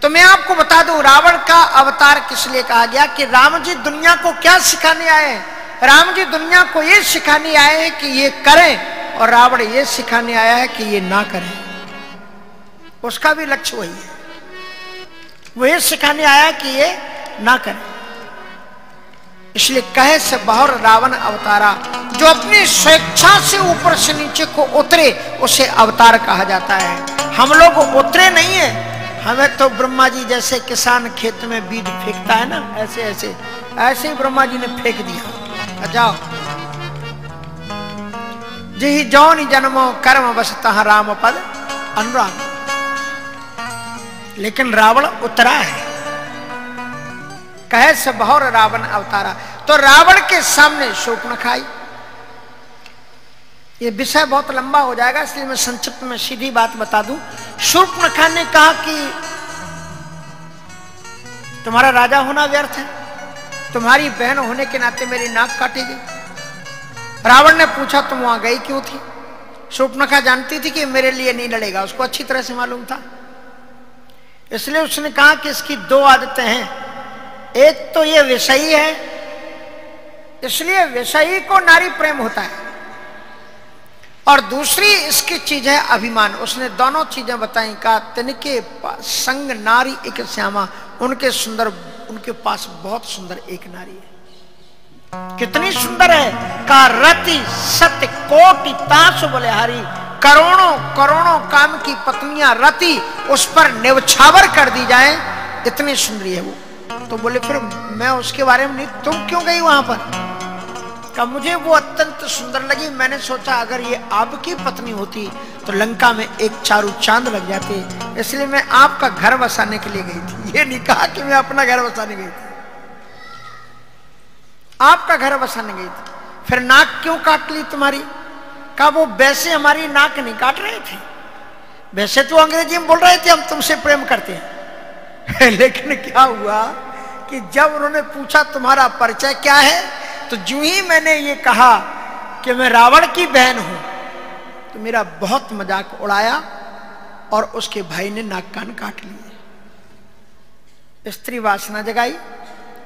तो मैं आपको बता दूं रावण का अवतार किस लिए कहा गया कि राम जी दुनिया को क्या सिखाने आए। राम जी दुनिया को ये सिखाने आए हैं कि ये करें, और रावण ये सिखाने आया है कि ये ना करें। उसका भी लक्ष्य वही है, वो ये सिखाने आया कि ये ना करें। इसलिए कहे से बहुर रावण अवतारा, जो अपनी स्वेच्छा से ऊपर से नीचे को उतरे उसे अवतार कहा जाता है। हम लोग उतरे नहीं है, हमें तो ब्रह्मा जी जैसे किसान खेत में बीज फेंकता है ना, ऐसे ऐसे ऐसे ही ब्रह्मा जी ने फेंक दिया, जाओ जी जौन जन्मो कर्म बसता राम पद अनुराग। लेकिन रावण उतरा है, कहे से बहुर रावण अवतारा। तो रावण के सामने शूर्पणखा आई। ये विषय बहुत लंबा हो जाएगा, इसलिए मैं संक्षिप्त में सीधी बात बता दूं। शूर्पणखा ने कहा कि तुम्हारा राजा होना व्यर्थ है, तुम्हारी बहन होने के नाते मेरी नाक काटी गई। रावण ने पूछा तुम वहां गई क्यों थी? शूर्पणखा जानती थी कि मेरे लिए नहीं लड़ेगा, उसको अच्छी तरह से मालूम था। इसलिए उसने कहा कि इसकी दो आदतें हैं, एक तो ये विषयी है, इसलिए विषयी को नारी प्रेम होता है, और दूसरी इसकी चीज है अभिमान। उसने दोनों चीजें बताई। कहा तिनके संग नारी एक श्यामा, उनके पास बहुत सुंदर एक नारी है। कितनी सुंदर है? का रति सत्य कोटि तासु बलिहारी, करोड़ों करोड़ों काम की पत्नियां रति उस पर न्यौछावर कर दी जाए, इतनी सुंदरी है वो। तो बोले फिर मैं उसके बारे में नहीं, तुम क्यों गई वहां पर? का मुझे वो अत्यंत सुंदर लगी, मैंने सोचा अगर ये आपकी पत्नी होती तो लंका में एक चारू चांद लग जाते, इसलिए मैं आपका घर बसाने के लिए गई थी। ये नहीं कहा कि मैं अपना घर बसाने गई थी, आपका घर बसाने गई थी। फिर नाक क्यों काट ली तुम्हारी? का वो वैसे हमारी नाक नहीं काट रहे थे, वैसे तो अंग्रेजी में बोल रहे थे हम तुमसे प्रेम करते हैं। लेकिन क्या हुआ कि जब उन्होंने पूछा तुम्हारा परिचय क्या है, तो जो ही मैंने ये कहा कि मैं रावण की बहन हूं, तो मेरा बहुत मजाक उड़ाया और उसके भाई ने नाक कान काट लिए। स्त्री वासना जगाई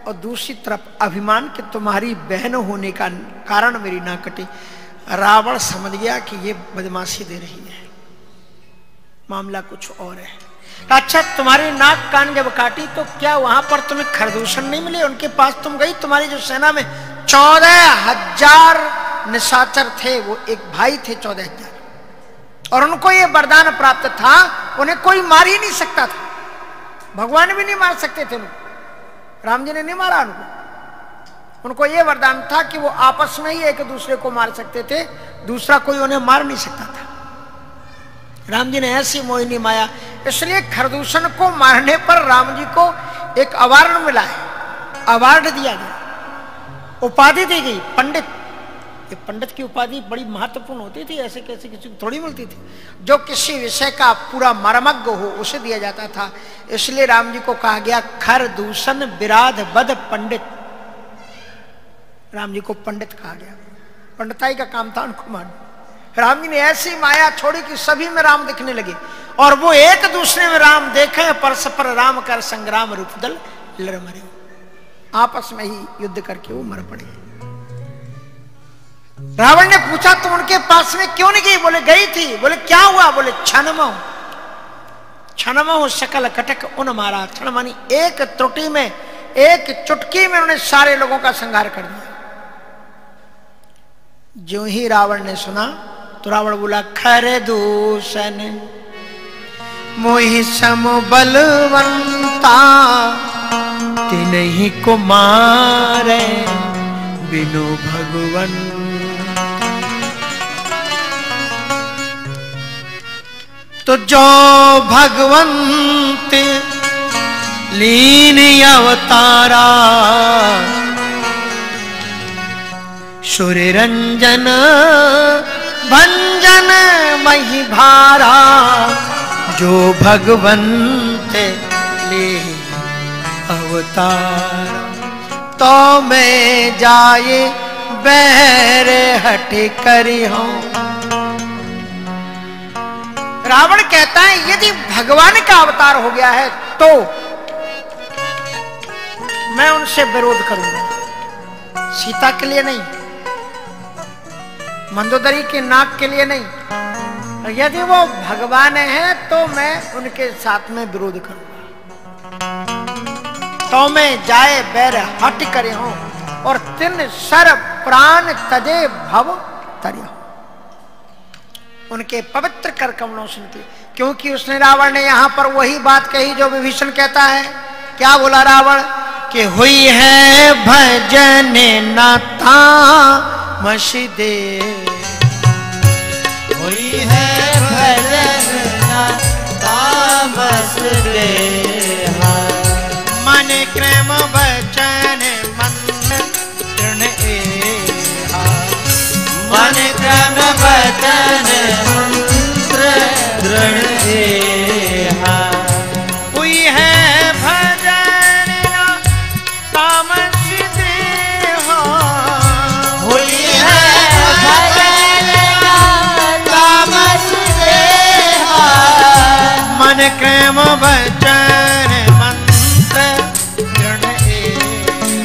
और दूसरी तरफ अभिमान कि तुम्हारी बहन होने का कारण मेरी नाक कटी। रावण समझ गया कि ये बदमाशी दे रही है, मामला कुछ और है। अच्छा तुम्हारी नाक कान जब काटी तो क्या वहां पर तुम्हें खरदूषण नहीं मिले? उनके पास तुम गई, तुम्हारी जो सेना में 14,000 निशाचर थे, वो एक भाई थे 14,000, और उनको ये वरदान प्राप्त था, उन्हें कोई मार ही नहीं सकता था, भगवान भी नहीं मार सकते थे उनको, राम जी ने नहीं मारा उनको ये वरदान था कि वो आपस में ही एक दूसरे को मार सकते थे, दूसरा कोई उन्हें मार नहीं सकता था। राम जी ने ऐसी मोहिनी माया, इसलिए खरदूषण को मारने पर राम जी को एक अवार्ड मिला है, अवार्ड दिया गया, उपाधि दी गई पंडित। ये पंडित की उपाधि बड़ी महत्वपूर्ण होती थी, ऐसे कैसे किसी को थोड़ी मिलती थी। जो किसी विषय का पूरा मर्मज्ञ हो उसे दिया जाता था। इसलिए राम जी को कहा गया खरदूषण विराध बद पंडित। राम जी को पंडित कहा गया, पंडिताई का काम था उनको मारना। राम जी ने ऐसी माया छोड़ी कि सभी में राम दिखने लगे, और वो एक दूसरे में राम देखे, परस्पर राम कर संग्राम रूपदल लड़ मरे, आपस में ही युद्ध करके वो मर पड़े। रावण ने पूछा तुम उनके पास में क्यों नहीं गई? बोले गई थी। बोले क्या हुआ? बोले क्षणमो क्षणमो सकल कटक उन मारा। क्षण मानी एक त्रुटि में, एक चुटकी में उन्होंने सारे लोगों का संहार कर दिया। जो ही रावण ने सुना तो रावण बोला खरदूषण मोहि सम बलवंता, तिन्हीं को मारे बिनु भगवन। तो जो भगवंत लीन अवतारा, सूर्य रंजन भंजन मही भारा, जो भगवंत लीन अवतार। तो मैं जाए बहरे हट करी हूं। रावण कहता है यदि भगवान का अवतार हो गया है तो मैं उनसे विरोध करूंगा, सीता के लिए नहीं, मंदोदरी के नाक के लिए नहीं। यदि वो भगवान है तो मैं उनके साथ में विरोध करूंगा। तो मैं जाए बैर हट करे हो और तिन सर प्राण तजे भव तरे हो। उनके पवित्र कर कमलों सुनती, क्योंकि उसने रावण ने यहां पर वही बात कही जो विभीषण कहता है। क्या बोला रावण कि हुई है भजन नाता मशीदे, हुई है भजन नाता मशीदे, मन क्रम वचन मन तृण एहा, मन क्रम वचन मंत्र दृढ़ एहा। हुई है भजन तामस देहा, हुई है भजन तामस देहा, मन क्रम वचन मंत्र दृढ़ एहा,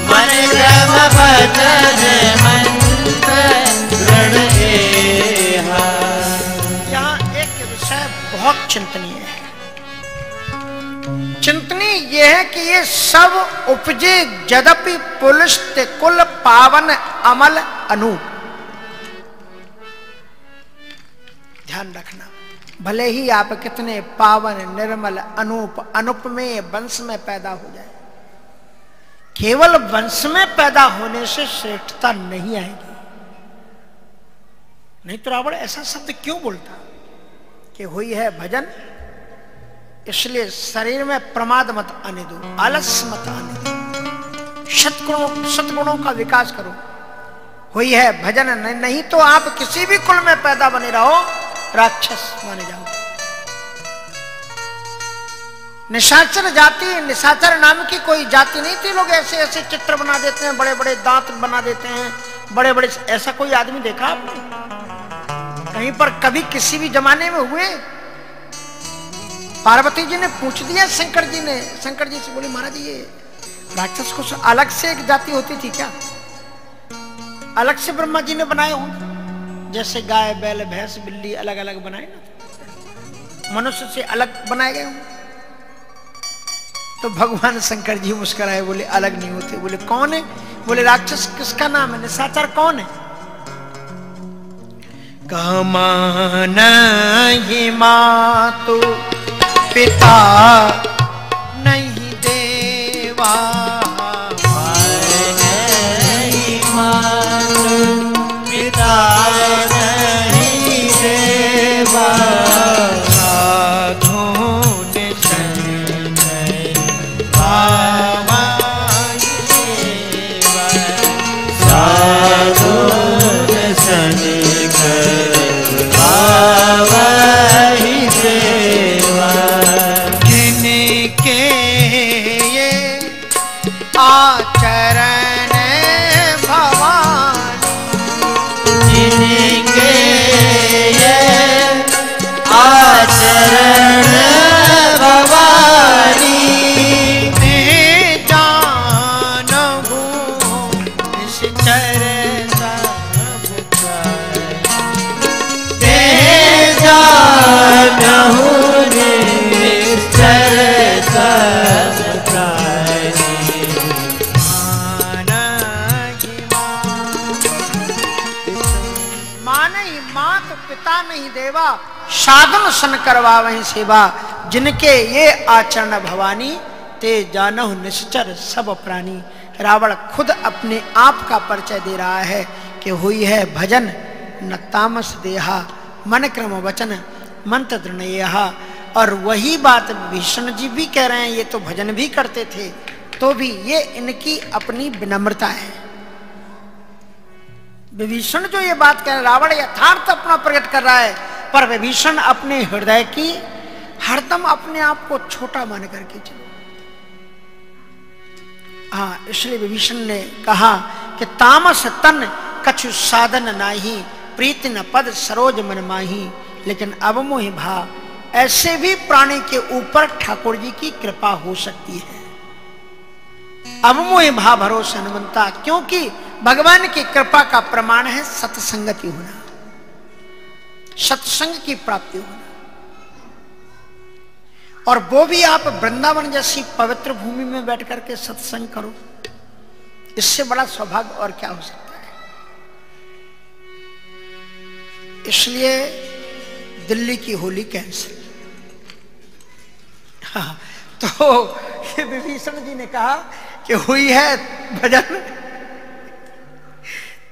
मन क्रम वचन मंत्र दृढ़ एहा। यहाँ एक विषय बहुत चिंतनीय है। चिंतनीय यह है कि ये सब उपजे यद्यपि पुलस्त कुल पावन अमल अनूप। ध्यान रखना, भले ही आप कितने पावन निर्मल अनूप अनुपमेय वंश में पैदा हो जाए, केवल वंश में पैदा होने से श्रेष्ठता नहीं आएगी। नहीं तो रावण ऐसा शब्द क्यों बोलता कि हुई है भजन, इसलिए शरीर में प्रमाद मत आने दो, आलस्य मत आने दो, सद्गुणों का विकास करो। हुई है भजन, नहीं तो आप किसी भी कुल में पैदा बने रहो राक्षस माने जाओ। निशाचर जाति, निशाचर नाम की कोई जाति नहीं थी। लोग ऐसे ऐसे चित्र बना देते हैं, बड़े बड़े दांत बना देते हैं, बड़े बड़े, ऐसा कोई आदमी देखा आपने कहीं पर? कभी किसी भी जमाने में हुए? पार्वती जी ने पूछ दिया शंकर जी से, बोले महाराज ये राक्षस को अलग से एक जाति होती थी क्या? अलग से ब्रह्मा जी ने बनाए हो, जैसे गाय बैल भैंस बिल्ली अलग अलग बनाए ना, मनुष्य से अलग बनाए गए हों। तो भगवान शंकर जी मुस्कुराए, बोले अलग नहीं होते। बोले कौन है? बोले राक्षस किसका नाम है, निशाचर कौन है? कमान ही मातु पिता नहीं देवा, नहीं मातु पिता नहीं देवा, साधन सन करवा वहीं सेवा, जिनके ये आचरण भवानी ते जानहु निश्चर सब प्राणी। रावण खुद अपने आप का परिचय दे रहा है कि हुई है भजन न तामस देहा, मन क्रम वचन मंत्र दृढ़। और वही बात भीषण जी भी कह रहे हैं, ये तो भजन भी करते थे, तो भी ये इनकी अपनी विनम्रता है। विभीषण जो ये बात कह रहे, रावण यथार्थ अपना प्रकट कर रहा है, पर विभीषण अपने हृदय की हरदम अपने आप को छोटा मान करके चलो। हाँ, इसलिए विभीषण ने कहा कि तामस तन कछु साधन नाही, प्रीति न पद सरोज मन माही, लेकिन अब मोहि भा, ऐसे भी प्राणी के ऊपर ठाकुर जी की कृपा हो सकती है। अब मोहि भा भरोसा हनुमंता, क्योंकि भगवान की कृपा का प्रमाण है सत्संगति होना, सत्संग की प्राप्ति होना। और वो भी आप वृंदावन जैसी पवित्र भूमि में बैठ करके सत्संग करो, इससे बड़ा सौभाग्य और क्या हो सकता है। इसलिए दिल्ली की होली कैंसिल। हाँ, तो ये विभीषण जी ने कहा कि हुई है भजन,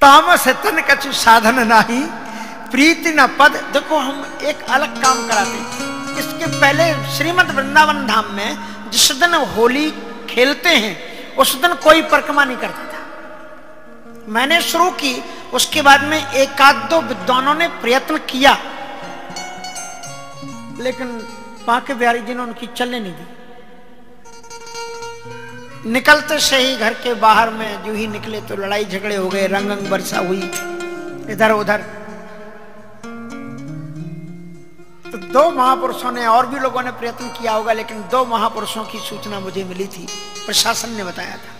तामस तन कछु साधन नाही, प्रीति न पद। देखो हम एक अलग काम कराते हैं। इसके पहले श्रीमद् वृंदावन धाम में जिस दिन होली खेलते हैं उस दिन कोई परिक्रमा नहीं करता था। मैंने शुरू की, उसके बाद में एक आध दो विद्वानों ने प्रयत्न किया, लेकिन बांके बिहारी जी ने उनकी चलने नहीं दी। निकलते से ही घर के बाहर में जो ही निकले तो लड़ाई झगड़े हो गए, रंग वर्षा हुई इधर उधर। तो दो महापुरुषों ने, और भी लोगों ने प्रयत्न किया होगा, लेकिन दो महापुरुषों की सूचना मुझे मिली थी, प्रशासन ने बताया था,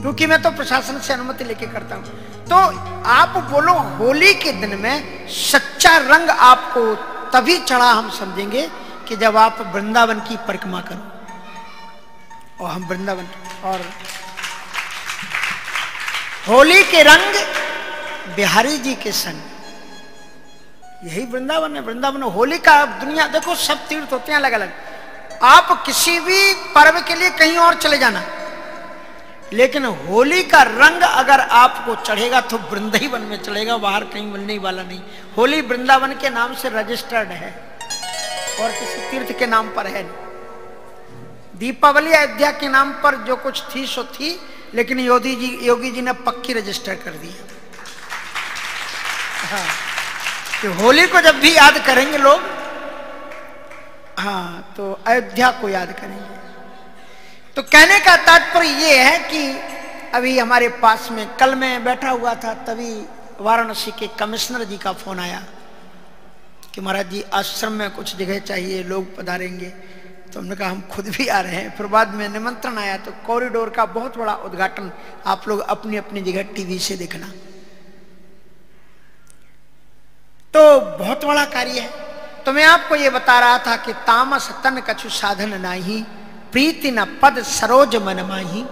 क्योंकि मैं तो प्रशासन से अनुमति लेके करता हूं। तो आप बोलो होली के दिन में सच्चा रंग आपको तभी चढ़ा हम समझेंगे कि जब आप वृंदावन की परिक्रमा करो। और हम वृंदावन, और होली के रंग बिहारी जी के संग, यही वृंदावन है। वृंदावन होली का, दुनिया देखो सब तीर्थ होते हैं अलग अलग। आप किसी भी पर्व के लिए कहीं और चले जाना, लेकिन होली का रंग अगर आपको चढ़ेगा तो वृंदावन में चढ़ेगा, बाहर कहीं मिलने वाला नहीं। होली वृंदावन के नाम से रजिस्टर्ड है और किसी तीर्थ के नाम पर है नहीं। दीपावली अयोध्या के नाम पर जो कुछ थी सो थी, लेकिन योगी जी ने पक्की रजिस्टर कर दी। हाँ, कि होली को जब भी याद करेंगे लोग, हाँ, तो अयोध्या को याद करेंगे। तो कहने का तात्पर्य ये है कि अभी हमारे पास में, कल मैं बैठा हुआ था, तभी वाराणसी के कमिश्नर जी का फोन आया कि महाराज जी आश्रम में कुछ जगह चाहिए, लोग पधारेंगे। तो हमने कहा हम खुद भी आ रहे हैं। फिर बाद में निमंत्रण आया, तो कॉरिडोर का बहुत बड़ा उद्घाटन आप लोग अपनी अपनी जगह टीवी से देखना। तो बहुत बड़ा कार्य है। तो मैं आपको ये बता रहा था कि तामस तन कछु साधन नाही, प्रीति न पद सरोज मन माही।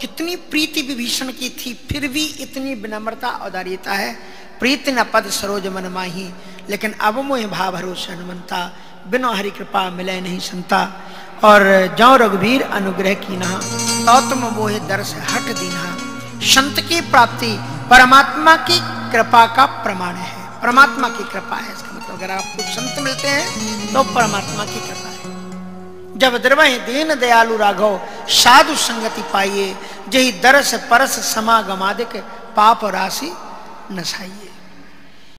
कितनी प्रीति विभीषण की थी, फिर भी इतनी विनम्रता औदार्यता है। प्रीति न पद सरोज मन माही, लेकिन अब मोहि भा भरोसा हनुमंता, बिनो हरि कृपा मिले नहीं संता। और जौ रघुवीर अनुग्रह की नहा, तो तुम मोहि दर्श हट दीना। संत की प्राप्ति परमात्मा की कृपा का प्रमाण है। परमात्मा की कृपा है, इसका मतलब अगर आपको संत मिलते हैं तो परमात्मा की कृपा है। जब द्रवहि दीन दयालु राघव, साधु संगति पाइए, जही दरस परस समागमादिक, पाप राशि नसाइए।